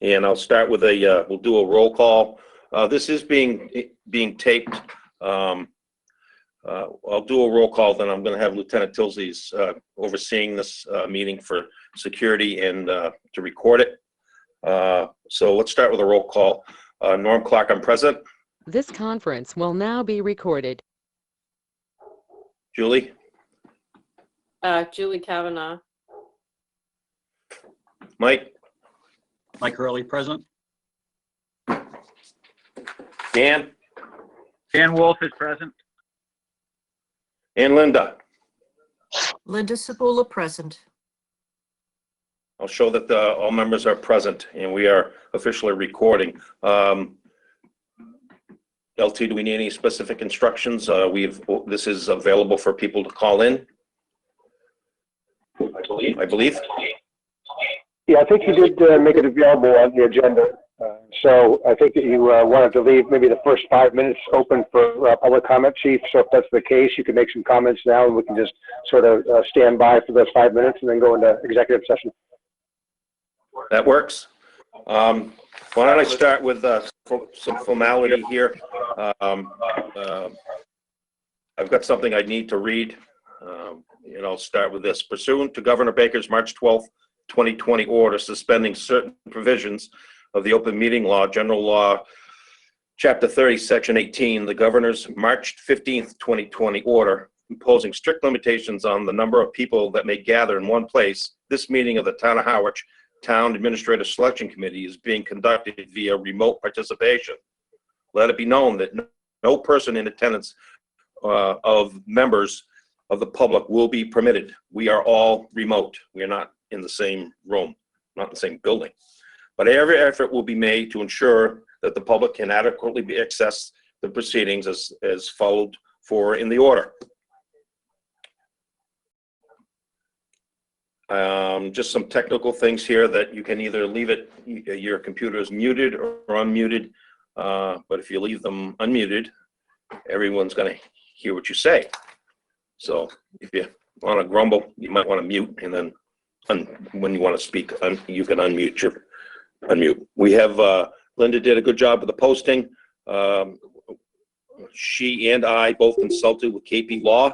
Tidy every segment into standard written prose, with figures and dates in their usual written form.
And I'll start with we'll do a roll call. This is being taped. I'll do a roll call, then I'm going to have Lieutenant Tilsley's overseeing this meeting for security and to record it. So let's start with a roll call. Norm Clark, I'm present. This conference will now be recorded. Julie? Julie Kavanaugh. Mike? Mike Hurley, present. Dan? Dan Wolf is present. And Linda? Linda Sabula, present. I'll show that all members are present and we are officially recording. LT, do we need any specific instructions? This is available for people to call in, I believe. Yeah, I think you did make it available on the agenda. So I think that you wanted to leave maybe the first 5 minutes open for public comment, Chief. So if that's the case, you can make some comments now and we can just sort of stand by for those 5 minutes and then go into executive session. That works. Why don't I start with some formality here. I've got something I need to read, and I'll start with this. Pursuant to Governor Baker's March 12th, 2020 order suspending certain provisions of the Open Meeting Law, General Law, Chapter 30, Section 18, the Governor's March 15th, 2020 order imposing strict limitations on the number of people that may gather in one place, this meeting of the Town of Harwich Town Administrative Selection Committee is being conducted via remote participation. Let it be known that no person in attendance of members of the public will be permitted. We are all remote. We are not in the same room, not in the same building. But every effort will be made to ensure that the public can adequately access the proceedings as followed for in the order. Just some technical things here that you can either leave it, your computer is muted or unmuted, but if you leave them unmuted, everyone's going to hear what you say. So if you want to grumble, you might want to mute, and then when you want to speak, you can unmute. We have, Linda did a good job with the posting. She and I both consulted with KP Law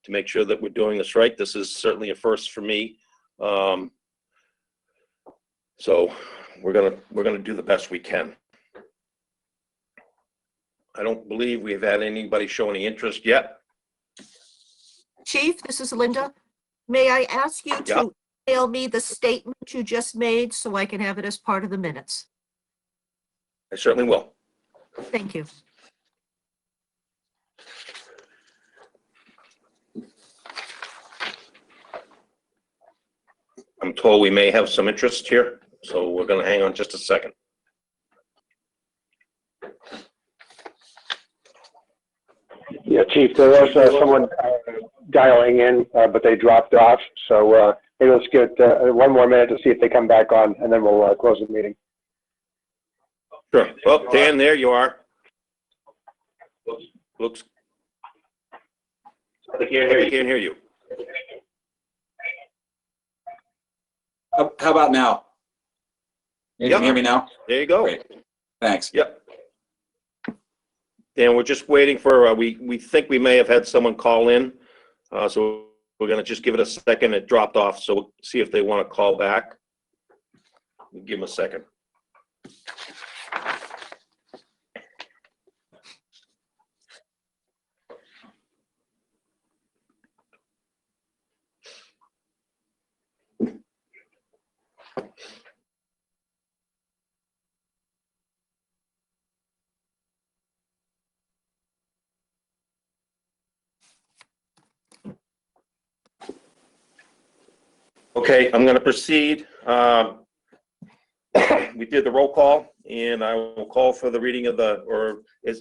to make sure that we're doing this right. This is certainly a first for me. So we're gonna do the best we can. I don't believe we've had anybody show any interest yet. Chief, this is Linda. May I ask you to email me the statement you just made so I can have it as part of the minutes? I certainly will. Thank you. I'm told we may have some interest here, so we're going to hang on just a second. Yeah, Chief, there was someone dialing in, but they dropped off. So maybe let's get 1 more minute to see if they come back on, and then we'll close the meeting. Sure. Well, Dan, there you are. Looks. I can't hear you. How about now? You can hear me now? There you go. Great. Thanks. Yep. And we're just waiting for, we think we may have had someone call in. So we're going to just give it a second. It dropped off. So we'll see if they want to call back. We'll give them a second. Okay, I'm going to proceed. We did the roll call, and I will call for the reading of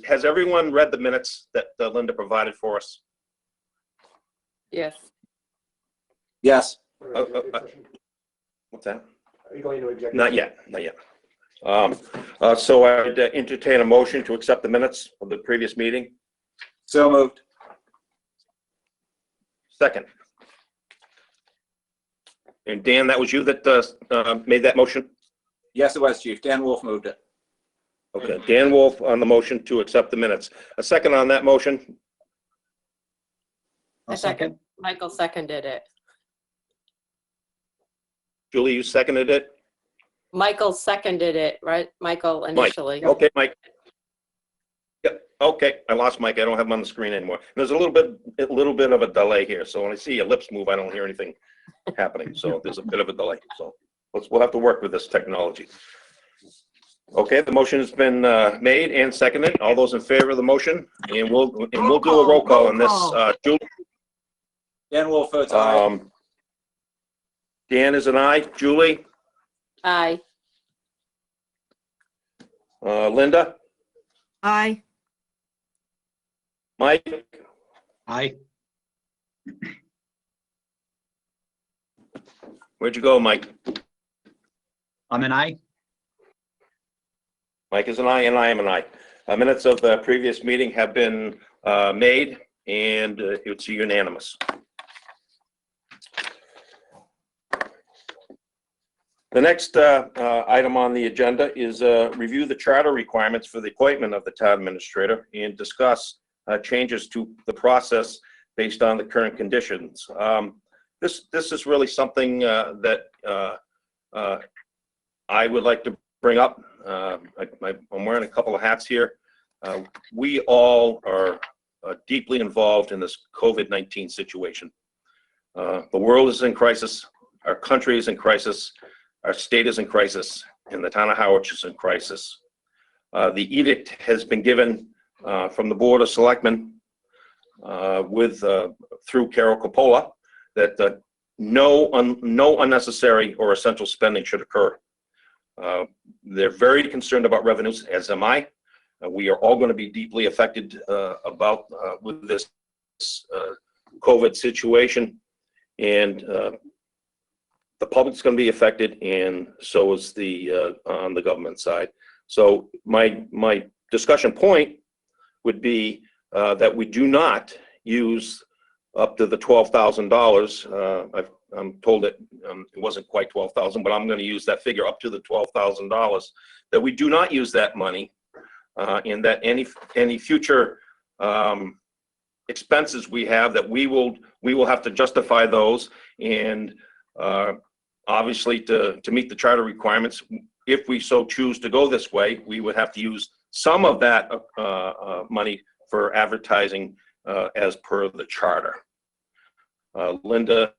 has everyone read the minutes that Linda provided for us? Yes. Yes. What's that? Are you going to executive? Not yet, not yet. So I'd entertain a motion to accept the minutes of the previous meeting. So moved. Second. And Dan, that was you that made that motion? Yes, it was, Chief. Dan Wolf moved it. Okay, Dan Wolf on the motion to accept the minutes. A second on that motion? I second. Michael seconded it. Julie, you seconded it? Michael seconded it, right? Michael Mike. initially. Okay, Mike. Yep, okay, I lost Mike. I don't have him on the screen anymore. There's a little bit of a delay here, so when I see your lips move, I don't hear anything happening. So there's a bit of a delay. So we'll have to work with this technology. Okay, the motion has been made and seconded. All those in favor of the motion, and we'll do a roll call on this. Julie? Dan Wolf votes aye. Dan is an aye. Julie? Aye. Linda? Aye. Mike? Aye. Where'd you go, Mike? I'm an aye. Mike is an aye, and I am an aye. Minutes of the previous meeting have been made, and it's unanimous. The next item on the agenda is review the charter requirements for the appointment of the town administrator and discuss changes to the process based on the current conditions. This is really something that I would like to bring up. I'm wearing a couple of hats here. We all are deeply involved in this COVID-19 situation. The world is in crisis. Our country is in crisis. Our state is in crisis, and the town of Harwich is in crisis. The edict has been given from the Board of Selectmen through Carol Coppola that no unnecessary or essential spending should occur. They're very concerned about revenues, as am I. We are all going to be deeply affected with this COVID situation, and the public's going to be affected, and so is on the government side. So my discussion point would be that we do not use up to the $12,000. I'm told that it wasn't quite 12,000, but I'm going to use that figure up to the $12,000. That we do not use that money, and that any future expenses we have, that we will have to justify those, and obviously to meet the charter requirements, if we so choose to go this way, we would have to use some of that money for advertising as per the charter. Linda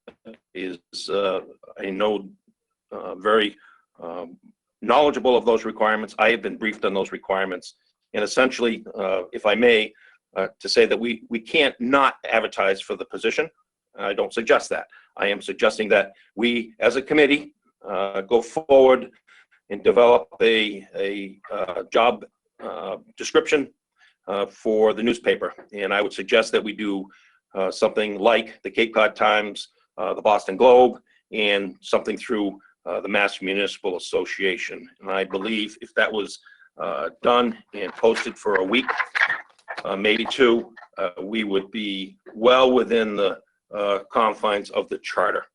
is, I know, very knowledgeable of those requirements. I have been briefed on those requirements. And essentially, if I may, to say that we can't not advertise for the position. I don't suggest that. I am suggesting that we, as a committee, go forward and develop a job description for the newspaper. And I would suggest that we do something like the Cape Cod Times, the Boston Globe, and something through the Mass Municipal Association. And I believe if that was done and posted for a week, maybe two, we would be well within the confines of the charter.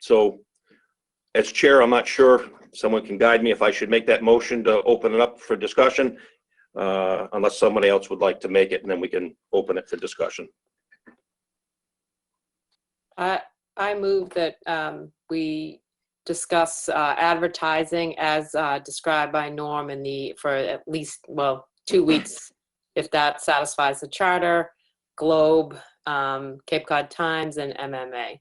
So as chair, I'm not sure, someone can guide me if I should make that motion to open it up for discussion, unless somebody else would like to make it, and then we can open it for discussion. I move that we discuss advertising as described by Norm for at least, 2 weeks, if that satisfies the charter, Globe, Cape Cod Times, and MMA.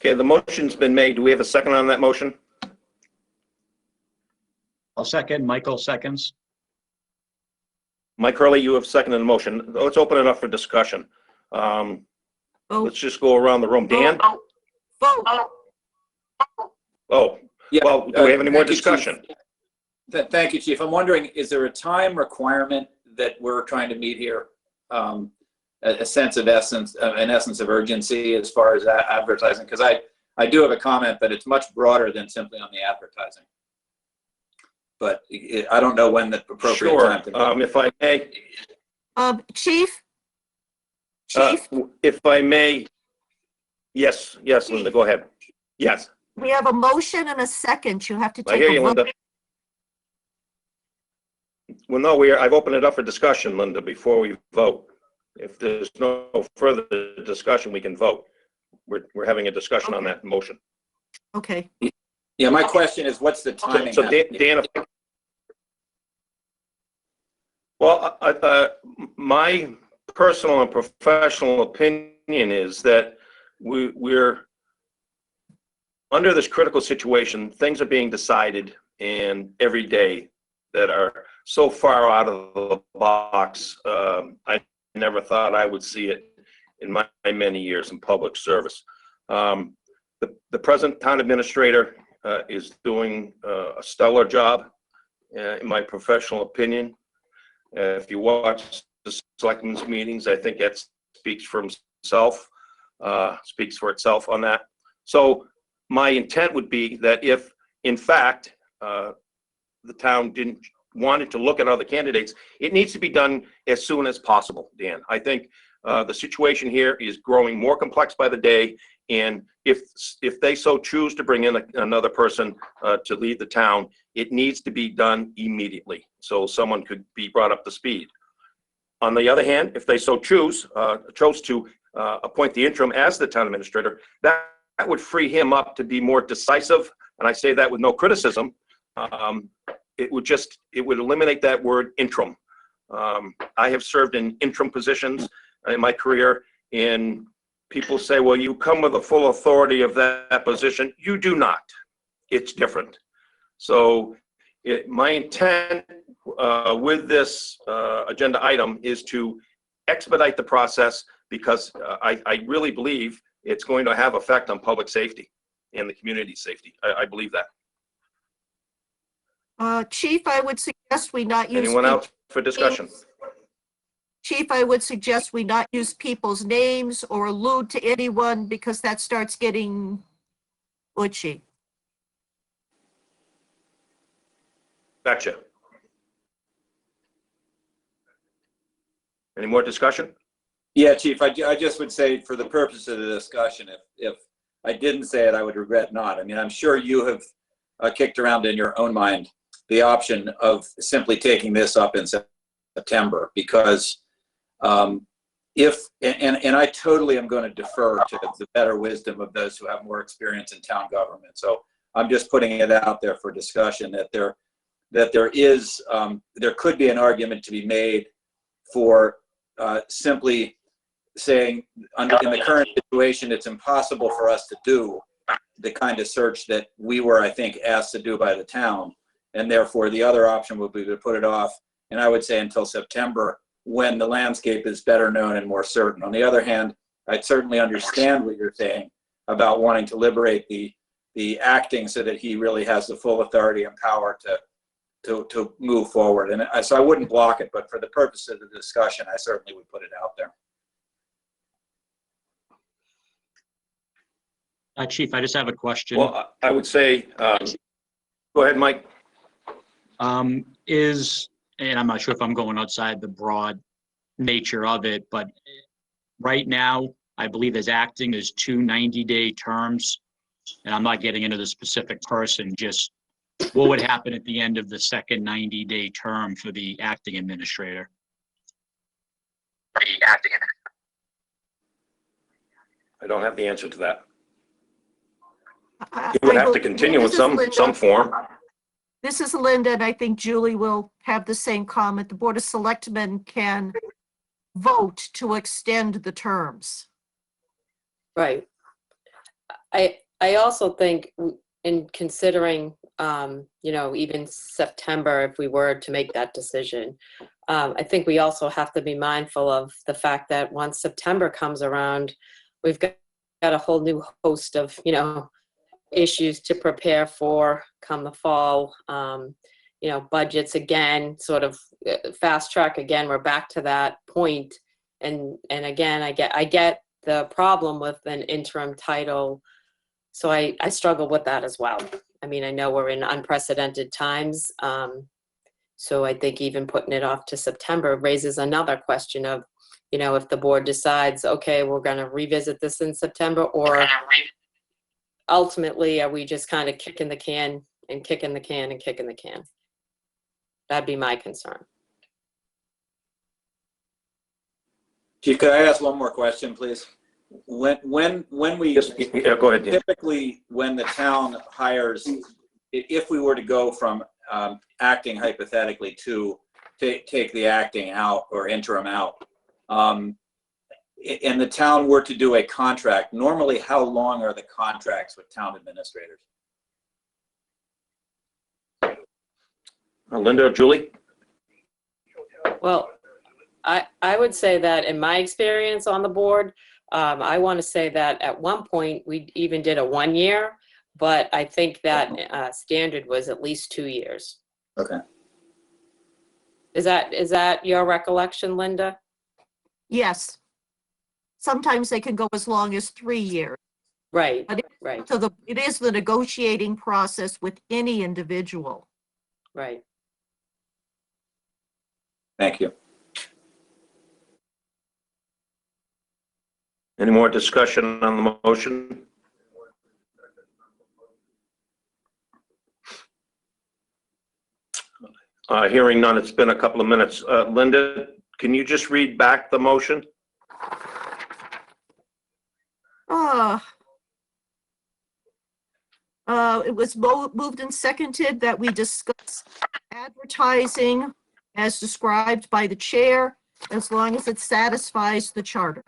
Okay, the motion's been made. Do we have a second on that motion? I'll second. Michael seconds. Mike Hurley, you have seconded the motion. Let's open it up for discussion. Let's just go around the room. Dan? Oh, Yeah, well, do we have any more thank you, Chief. discussion? Thank you, Chief. I'm wondering, is there a time requirement that we're trying to meet here? A sense of essence, an essence of urgency as far as advertising? Because I do have a comment, but it's much broader than simply on the advertising. But I don't know when the appropriate Sure, time to if I may. Chief? If I may, yes, Linda, go ahead. Yes. We have a motion and a second. You have to I take hear a you, vote. Linda. Well, no, I've opened it up for discussion, Linda, before we vote. If there's no further discussion, we can vote. We're having a discussion on that motion. Okay. Yeah, my question is, what's the timing? So Dan, well, my personal and professional opinion is that we're under this critical situation. Things are being decided, and every day that are so far out of the box. I never thought I would see it in my many years in public service. The present town administrator is doing a stellar job, in my professional opinion. If you watch the selectmen's meetings, I think that speaks for himself, speaks for itself on that. So my intent would be that if, in fact, the town wanted to look at other candidates, it needs to be done as soon as possible, Dan. I think the situation here is growing more complex by the day, and if they so choose to bring in another person to lead the town, it needs to be done immediately, so someone could be brought up to speed. On the other hand, if they so chose to appoint the interim as the town administrator, that would free him up to be more decisive, and I say that with no criticism. It would eliminate that word interim. I have served in interim positions in my career, and people say, well, you come with the full authority of that position. You do not. It's different. So my intent with this agenda item is to expedite the process, because I really believe it's going to have effect on public safety and the community safety. I believe that. Chief, I would suggest we not use. Anyone else for discussion? Chief, I would suggest we not use people's names or allude to anyone, because that starts getting butchy. Gotcha. Any more discussion? Yeah, Chief, I just would say, for the purpose of the discussion, if I didn't say it, I would regret not. I mean, I'm sure you have kicked around in your own mind the option of simply taking this up in September, because if I totally am going to defer to the better wisdom of those who have more experience in town government. So I'm just putting it out there for discussion that there could be an argument to be made for simply saying, in the current situation, it's impossible for us to do the kind of search that we were, I think, asked to do by the town. And therefore, the other option would be to put it off, and I would say until September, when the landscape is better known and more certain. On the other hand, I certainly understand what you're saying about wanting to liberate the acting so that he really has the full authority and power to move forward. And so I wouldn't block it, but for the purpose of the discussion, I certainly would put it out there. Chief, I just have a question. Well, I would say, go ahead, Mike. And I'm not sure if I'm going outside the broad nature of it, but right now, I believe as acting is 2 90-day terms, and I'm not getting into the specific person, just what would happen at the end of the second 90-day term for the acting administrator? I don't have the answer to that. I- He would I have to believe- continue in this is some Linda. form. This is Linda, and I think Julie will have the same comment. The Board of Selectmen can vote to extend the terms. Right. I also think in considering, even September, if we were to make that decision, I think we also have to be mindful of the fact that once September comes around, we've got a whole new host of, issues to prepare for come the fall. Budgets again, sort of fast track again, we're back to that point. And again, I get the problem with an interim title. So I struggle with that as well. I mean, I know we're in unprecedented times. So I think even putting it off to September raises another question of, if the board decides, okay, we're going to revisit this in September, or ultimately, are we just kind of kicking the can and kicking the can and kicking the can? That'd be my concern. Chief, could I ask one more question, please? When we Yeah, go ahead, Dan. typically, when the town hires, if we were to go from acting hypothetically to take the acting out or interim out, and the town were to do a contract, normally how long are the contracts with town administrators? Linda or Julie? Well, I would say that in my experience on the board, I want to say that at one point we even did a 1 year, but I think that standard was at least 2 years. Okay. Is that your recollection, Linda? Yes. Sometimes they can go as long as 3 years. Right, But right, So it is the negotiating process with any individual. right. Thank you. Any more discussion on the motion? Hearing none, it's been a couple of minutes. Linda, can you just read back the motion? It was moved and seconded that we discuss advertising as described by the chair, as long as it satisfies the charter.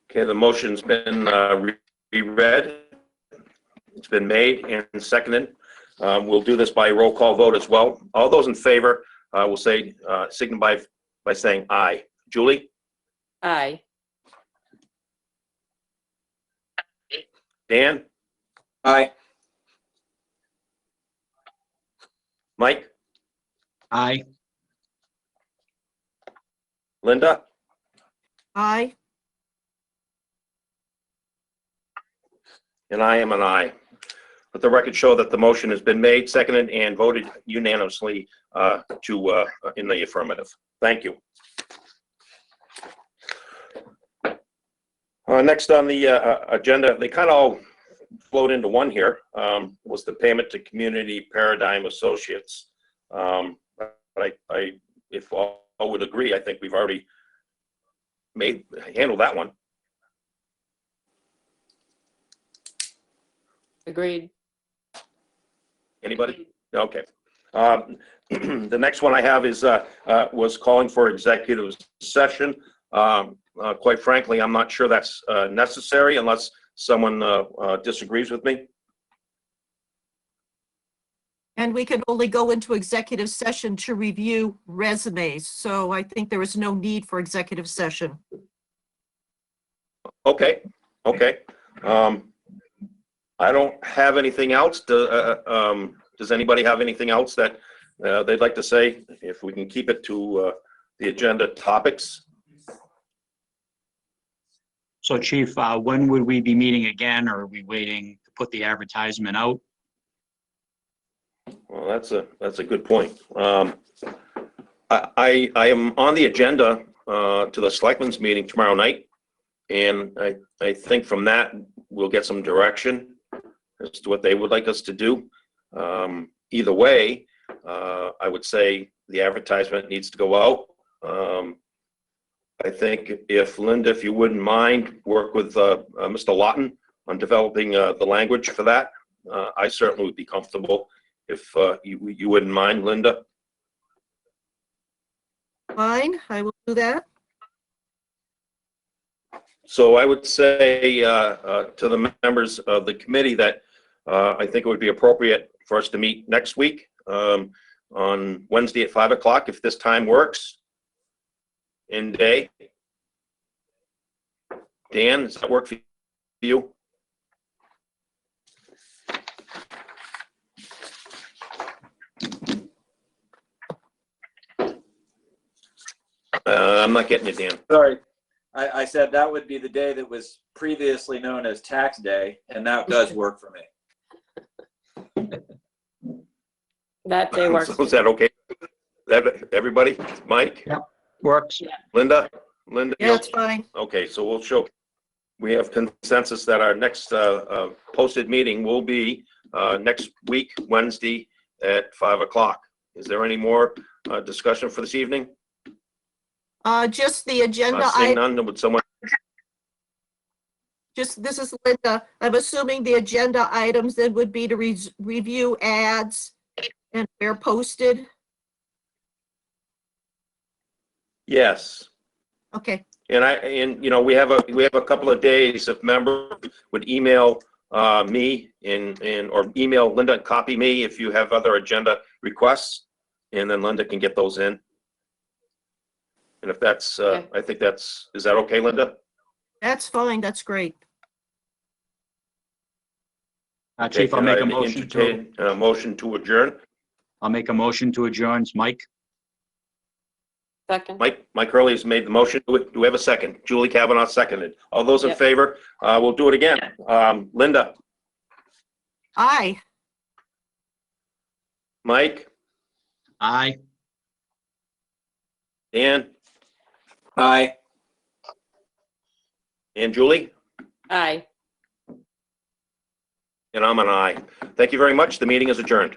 Okay, the motion's been reread. It's been made and seconded. We'll do this by roll call vote as well. All those in favor will say, signify by saying aye. Julie? Aye. Dan? Aye. Mike? Aye. Linda? Aye. And I am an aye. Let the record show that the motion has been made, seconded, and voted unanimously in the affirmative. Thank you. Next on the agenda, they kind of all flowed into one here, was the payment to Community Paradigm Associates. But if all would agree, I think we've already handled that one. Agreed. Anybody? Okay. The next one I have is was calling for executive session. Quite frankly, I'm not sure that's necessary unless someone disagrees with me. And we can only go into executive session to review resumes. So I think there is no need for executive session. Okay. Okay. I don't have anything else. Does anybody have anything else that they'd like to say? If we can keep it to the agenda topics. So Chief, when would we be meeting again, or are we waiting to put the advertisement out? Well, that's a good point. I am on the agenda to the selectmen's meeting tomorrow night, and I think from that we'll get some direction as to what they would like us to do. Either way, I would say the advertisement needs to go out. I think if Linda, if you wouldn't mind, work with Mr. Lawton on developing the language for that. I certainly would be comfortable if you wouldn't mind, Linda. Fine, I will do that. So I would say to the members of the committee that I think it would be appropriate for us to meet next week on Wednesday at 5 o'clock, if this time works. In day. Dan, does that work for you? I'm not getting it, Dan. Sorry. I said that would be the day that was previously known as tax day, and that does work for me. That day works. So is that okay? That everybody? Mike? Yeah. Works. Linda? Linda? Yeah, that's fine. Okay, so we have consensus that our next posted meeting will be next week, Wednesday at 5 o'clock. Is there any more discussion for this evening? Just the agenda Seeing item, none, would someone, this is Linda. I'm assuming the agenda items then would be to review ads and where posted. yes. Okay, And you know, we have a couple of days if members would email me or email Linda and copy me if you have other agenda requests, and then Linda can get those in. And if that's, Okay. I think is that okay, Linda? that's fine. That's great. Chief, I'll Can make I a motion to, entertain a motion to adjourn. I'll make a motion to adjourn. It's Mike. Second. Mike Hurley has made the motion. Do we have a second? Julie Kavanaugh seconded. All those in Yep. favor? We'll do it again. Linda, Aye. Mike, Aye. Dan, Aye. and Julie? Aye. And I'm an aye. Thank you very much. The meeting is adjourned.